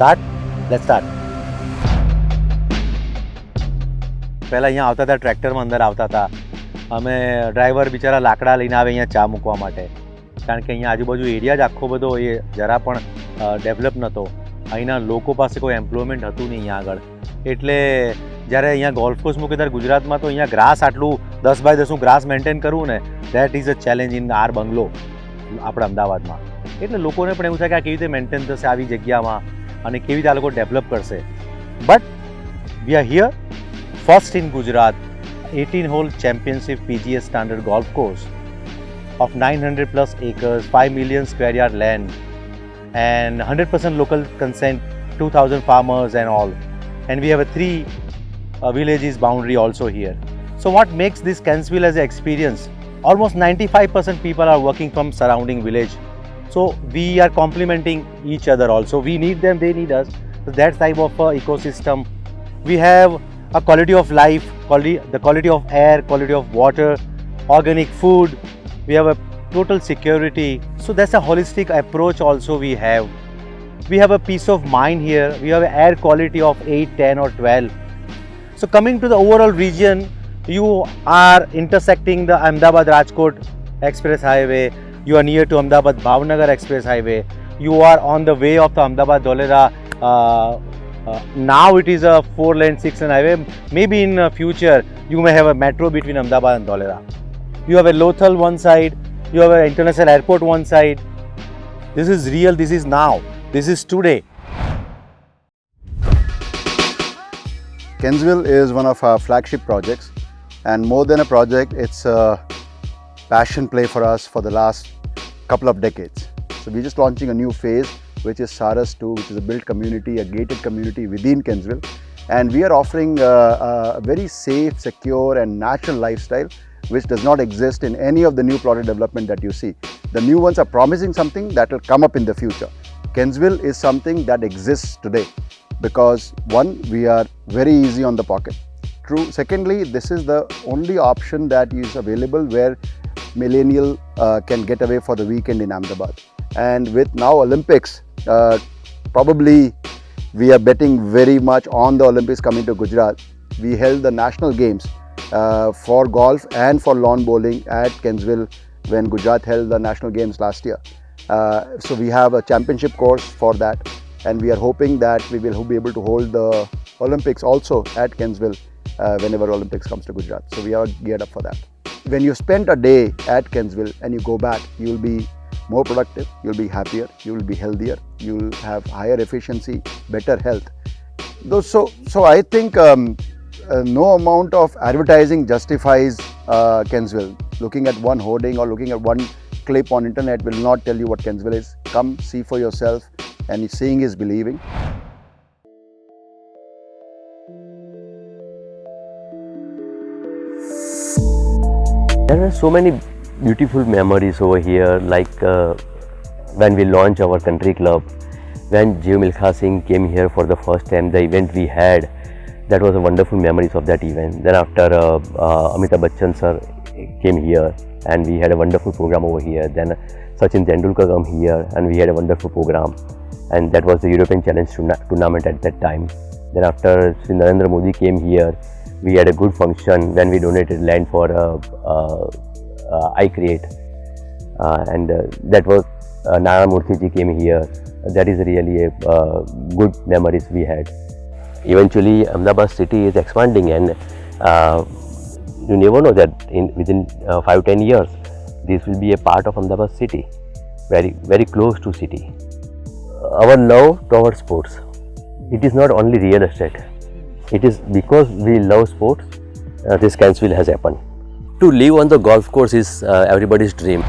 Start? Let's start. પહેલાં અહીંયા આવતા હતા ટ્રેક્ટરમાં અંદર આવતા હતા અમે ડ્રાઈવર બિચારા લાકડા લઈને આવે અહીંયા ચા મૂકવા માટે કારણ કે અહીંયા આજુબાજુ એરિયા જ આખો બધો એ જરા પણ ડેવલપ નહોતો અહીંના લોકો પાસે કોઈ એમ્પ્લોયમેન્ટ હતું નહીં અહીંયા આગળ એટલે જ્યારે અહીંયા ગોલ્ફ કોર્સ મૂકે ત્યારે ગુજરાતમાં તો અહીંયા ગ્રાસ આટલું 10x10નું ગ્રાસ મેન્ટેન કરવું ને that is a challenge in our bungalow આપણા અમદાવાદમાં એટલે લોકોને પણ એવું થાય કે આ કેવી રીતે મેન્ટેન થશે આવી જગ્યામાં અને કેવી રીતે આ લોકો ડેવલપ કરશે but we are here first in Gujarat 18-hole championship PGA standard golf course of 900 plus acres, 5 million square yard land and 100% local consent, 2,000 farmers and all. And we have a 3 villages boundary also here. So what makes this Kensville as an experience? Almost 95% people are working from surrounding village. So we are complementing each other also. We need them, they need us. So that type of ecosystem. We have a quality of life, the quality of air, quality of water, organic food. We have a total security. So that's a holistic approach also we have. We have a peace of mind here. We have an air quality of 8, 10 or 12. So coming to the overall region, you are intersecting the Ahmedabad-Rajkot Express Highway. You are near to Ahmedabad-Bhavnagar Express Highway. You are on the way of the Ahmedabad-Dholera now it is a 4-lane 6-lane highway. Maybe in future you may have a metro between Ahmedabad and Dholera. You have a Lothal one side, you have an international airport one side. This is real, this is now, this is today. Kensville is one of our flagship projects, and more than a project, it's a passion play for us for the last couple of decades. So we're just launching a new phase, which is Saras 2, which is a built community, a gated community within Kensville. And we are offering a very safe, secure and natural lifestyle which does not exist in any of the new plotted development that you see. The new ones are promising something that will come up in the future. Kensville is something that exists today because one, we are very easy on the pocket. True. Secondly, this is the only option that is available where millennial can get away for the weekend in Ahmedabad. And with now Olympics, probably we are betting very much on the Olympics coming to Gujarat. We held the national games for golf and for lawn bowling at Kensville when Gujarat held the national games last year. So we have a championship course for that, and we are hoping that we will be able to hold the Olympics also at Kensville whenever Olympics comes to Gujarat. So we are geared up for that. When you spend a day at Kensville and you go back, you will be more productive, you'll be happier, you'll be healthier, you'll have higher efficiency, better health. So I think no amount of advertising justifies Kensville. Looking at one hoarding or looking at one clip on internet will not tell you what Kensville is. Come see for yourself, and seeing is believing. There are so many beautiful memories over here, like when we launched our country club, when Jeev Milkha Singh came here for the first time, the event we had, that was a wonderful memories of that event. Then after Amitabh Bachchan sir came here and we had a wonderful program over here. Then Sachin Tendulkar came here and we had a wonderful program, and that was the European Challenge tournament at that time. Then after Sri Narendra Modi came here, we had a good function when we donated land for iCreate, and that was Nara Murthy ji came here. That is really a good memories we had. Eventually Ahmedabad city is expanding, and you never know that within 5-10 years this will be a part of Ahmedabad city, very very close to city. Our love towards sports, it is not only real estate, it is because we love sports this Kensville has happened. To live on the golf course is everybody's dream.